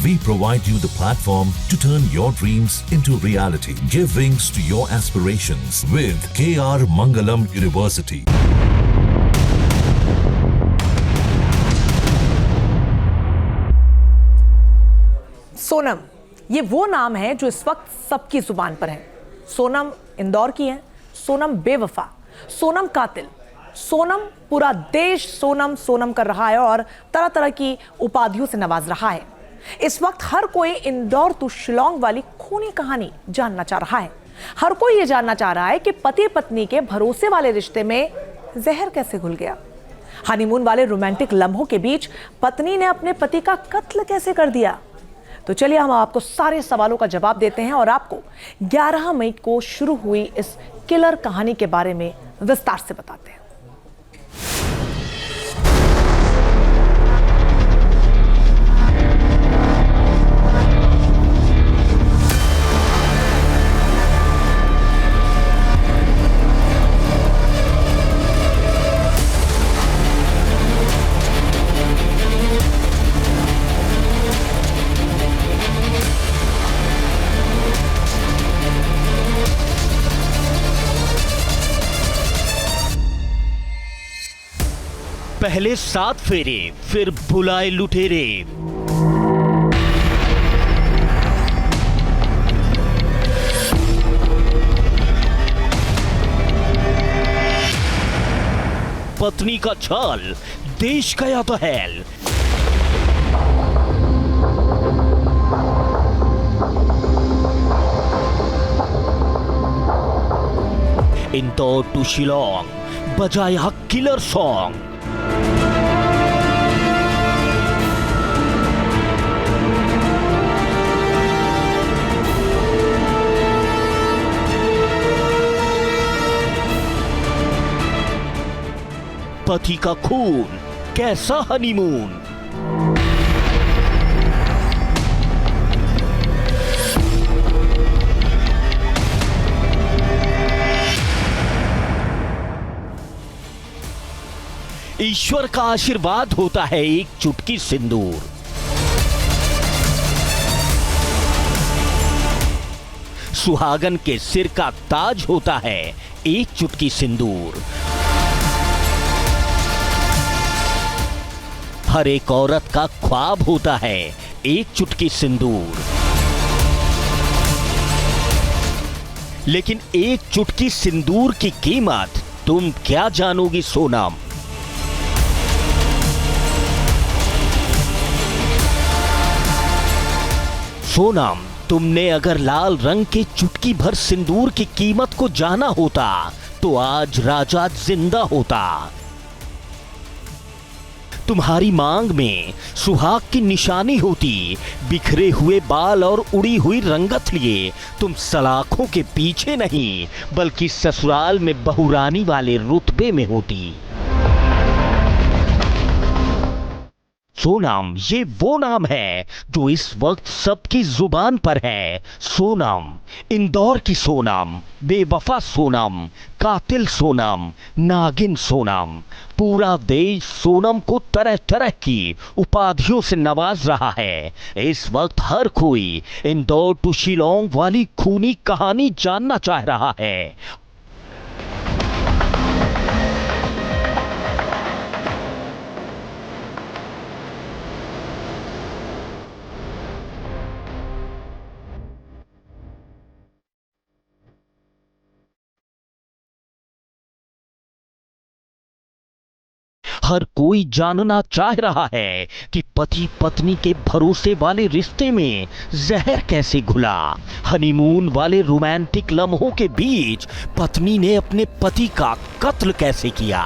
We provide you the platform to turn your dreams into reality. Give wings to your aspirations with KR Mangalam University. Sonam, ये वो नाम है जो इस वक्त सबकी जुबान पर है। सोनम इंदौर की है, सोनम बेवफा, सोनम कातिल, सोनम पूरा देश सोनम सोनम कर रहा है और तरह तरह की उपाधियों से नवाज रहा है। इस वक्त हर कोई इंदौर टू शिलोंग वाली खूनी कहानी जानना चाह रहा है। हर कोई ये जानना चाह रहा है कि पति पत्नी के भरोसे वाले रिश्ते में जहर कैसे घुल गया। हनीमून वाले रोमांटिक लम्हों के बीच पत्नी ने अपने पति का कत्ल कैसे कर दिया। तो चलिए हम आपको सारे सवालों का जवाब देते हैं और आपको 11 मई को शुरू हुई इस किलर कहानी के बारे में विस्तार से बताते हैं। पहले 7 फेरे, फिर बुलाए लुटेरे। पत्नी का छल, देश गया तो हेल। इंदौर टू शिलोंग बजाया किलर सॉन्ग। पति का खून, कैसा हनीमून। ईश्वर का आशीर्वाद होता है एक चुटकी सिंदूर। सुहागन के सिर का ताज होता है एक चुटकी सिंदूर। हर एक औरत का ख्वाब होता है एक चुटकी सिंदूर। लेकिन एक चुटकी सिंदूर की कीमत तुम क्या जानोगी सोनम। सोनम, तुमने अगर लाल रंग के चुटकी भर सिंदूर की कीमत को जाना होता तो आज राजा जिंदा होता। तुम्हारी मांग में सुहाग की निशानी होती। बिखरे हुए बाल और उड़ी हुई रंगत लिए तुम सलाखों के पीछे नहीं बल्कि ससुराल में बहुरानी वाले रुतबे में होती। सोनम, ये वो नाम है जो इस वक्त सबकी जुबान पर है। सोनम, इंदौर की सोनम, बेवफा सोनम, कातिल सोनम, नागिन सोनम। पूरा देश सोनम को तरह तरह की उपाधियों से नवाज रहा है। इस वक्त हर कोई इंदौर टू शिलोंग वाली खूनी कहानी जानना चाह रहा है। हर कोई जानना चाह रहा है कि पति पत्नी के भरोसे वाले रिश्ते में जहर कैसे घुला। हनीमून वाले रोमांटिक लम्हों के बीच पत्नी ने अपने पति का कत्ल कैसे किया।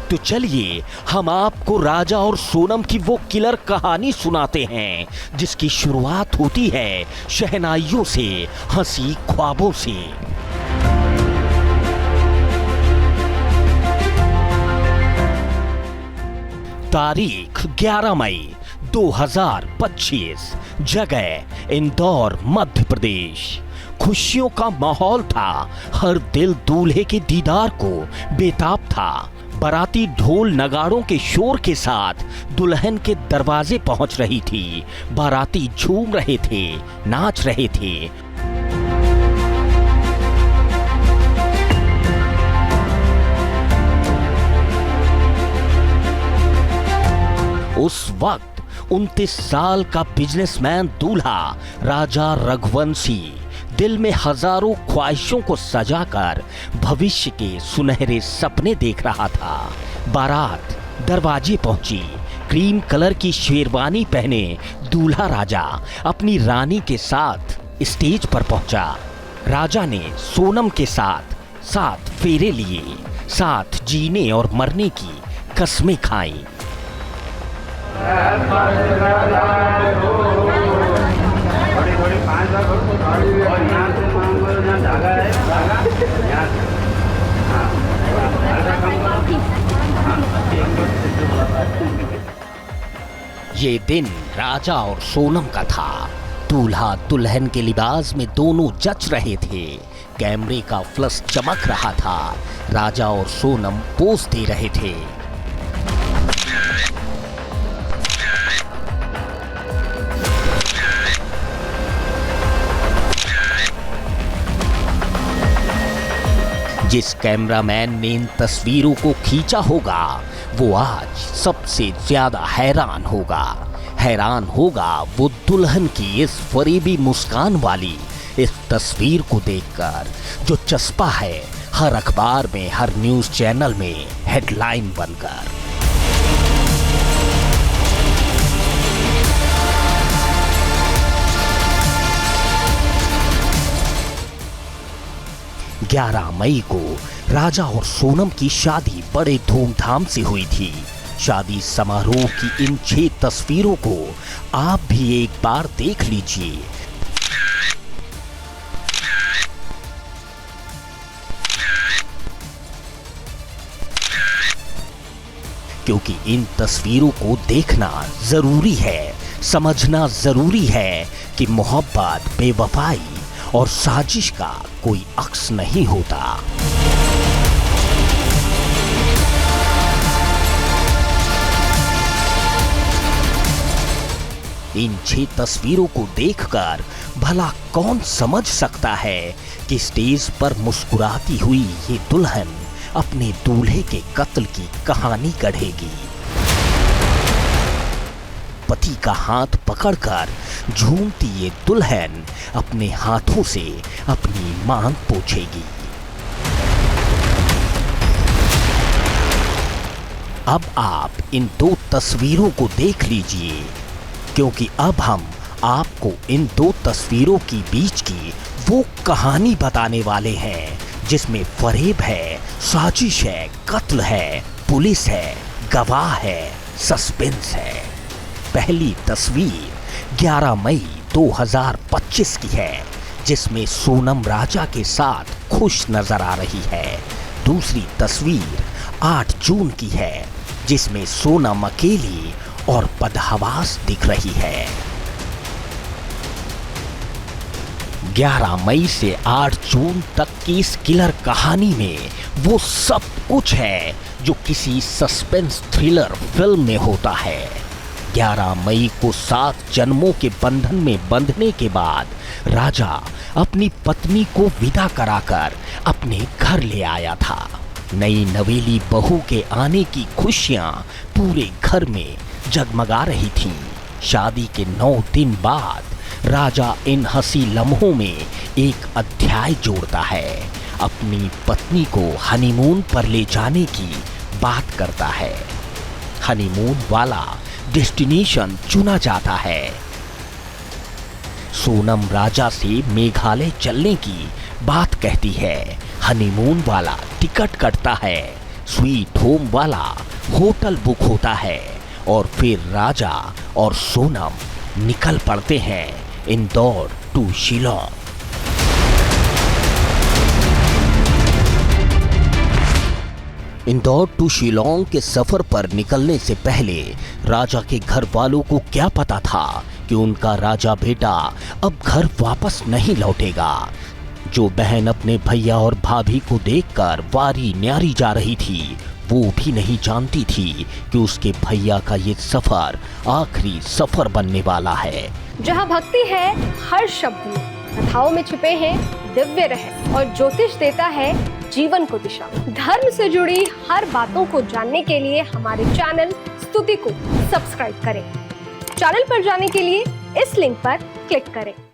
तो चलिए हम आपको राजा और सोनम की वो किलर कहानी सुनाते हैं जिसकी शुरुआत होती है शहनाइयों से, हंसी ख्वाबों से। तारीख 11 मई 2025, जगह इंदौर मध्य प्रदेश। खुशियों का माहौल था, हर दिल दूल्हे के दीदार को बेताब था। बाराती ढोल नगाड़ों के शोर के साथ दुल्हन के दरवाजे पहुंच रही थी। बाराती झूम रहे थे, नाच रहे थे। उस वक्त 29 साल का बिजनेसमैन दूल्हा राजा रघुवंशी दिल में हजारों ख्वाहिशों को सजाकर भविष्य के सुनहरे सपने देख रहा था। बारात दरवाजे पहुंची। क्रीम कलर की शेरवानी पहने दूल्हा राजा अपनी रानी के साथ स्टेज पर पहुंचा। राजा ने सोनम के साथ 7 फेरे लिए, साथ जीने और मरने की कस्में खाई। ये दिन राजा और सोनम का था। दूल्हा दुल्हन के लिबास में दोनों जच रहे थे। कैमरे का फ्लश चमक रहा था। राजा और सोनम पोज दे रहे थे। जिस कैमरामैन ने इन तस्वीरों को खींचा होगा वो आज सबसे ज्यादा हैरान होगा। हैरान होगा वो दुल्हन की इस फरेबी मुस्कान वाली इस तस्वीर को देखकर, जो चस्पा है हर अखबार में, हर न्यूज चैनल में हेडलाइन बनकर। ग्यारह मई को राजा और सोनम की शादी बड़े धूमधाम से हुई थी। शादी समारोह की इन 6 तस्वीरों को आप भी एक बार देख लीजिए। क्योंकि इन तस्वीरों को देखना जरूरी है, समझना जरूरी है कि मोहब्बत, बेवफाई और साजिश का कोई अक्स नहीं होता। इन 6 तस्वीरों को देखकर भला कौन समझ सकता है कि स्टेज पर मुस्कुराती हुई ये दुल्हन अपने दूल्हे के कत्ल की कहानी गढ़ेगी। पति का हाथ पकड़कर झूमती ये दुल्हन अपने हाथों से अपनी मांग पोंछेगी। अब आप इन 2 तस्वीरों को देख लीजिए, क्योंकि अब हम आपको इन 2 तस्वीरों के बीच की वो कहानी बताने वाले हैं जिसमें फरेब है, साजिश है, कत्ल है, पुलिस है, गवाह है, सस्पेंस है। पहली तस्वीर 11 मई 2025 की है, जिसमें सोनम राजा के साथ खुश नजर आ रही है। दूसरी तस्वीर 8 जून की है, जिसमें सोनम अकेली और बदहवास दिख रही है। 11 मई से 8 जून तक की इस किलर कहानी में वो सब कुछ है जो किसी सस्पेंस थ्रिलर फिल्म में होता है। 11 मई को 7 जन्मों के बंधन में बंधने के बाद राजा अपनी पत्नी को विदा कराकर अपने घर ले आया था। नई नवेली बहू के आने की खुशियां पूरे घर में जगमगा रही थीं। शादी के 9 दिन बाद राजा इन हंसी लम्हों में एक अध्याय जोड़ता है। अपनी पत्नी को हनीमून पर ले जाने की बात करता है। हनीमून वाला डेस्टिनेशन चुना जाता है। सोनम राजा से मेघालय चलने की बात कहती है। हनीमून वाला टिकट कटता है। स्वीट होम वाला होटल बुक होता है और फिर राजा और सोनम निकल पड़ते हैं इंदौर टू शिलोंग। इंदौर टू शिलोंग के सफर पर निकलने से पहले राजा के घर वालों को क्या पता था कि उनका राजा बेटा अब घर वापस नहीं लौटेगा। जो बहन अपने भैया और भाभी को देखकर वारी न्यारी जा रही थी, वो भी नहीं जानती थी कि उसके भैया का ये सफर आखिरी सफर बनने वाला है। जहाँ भक्ति है हर शब्द में, कथाओं में छुपे हैं दिव्य रहस्य और ज्योतिष देता है जीवन को दिशा। धर्म से जुड़ी हर बातों को जानने के लिए हमारे चैनल स्तुति को सब्सक्राइब करें। चैनल पर जाने के लिए इस लिंक पर क्लिक करें।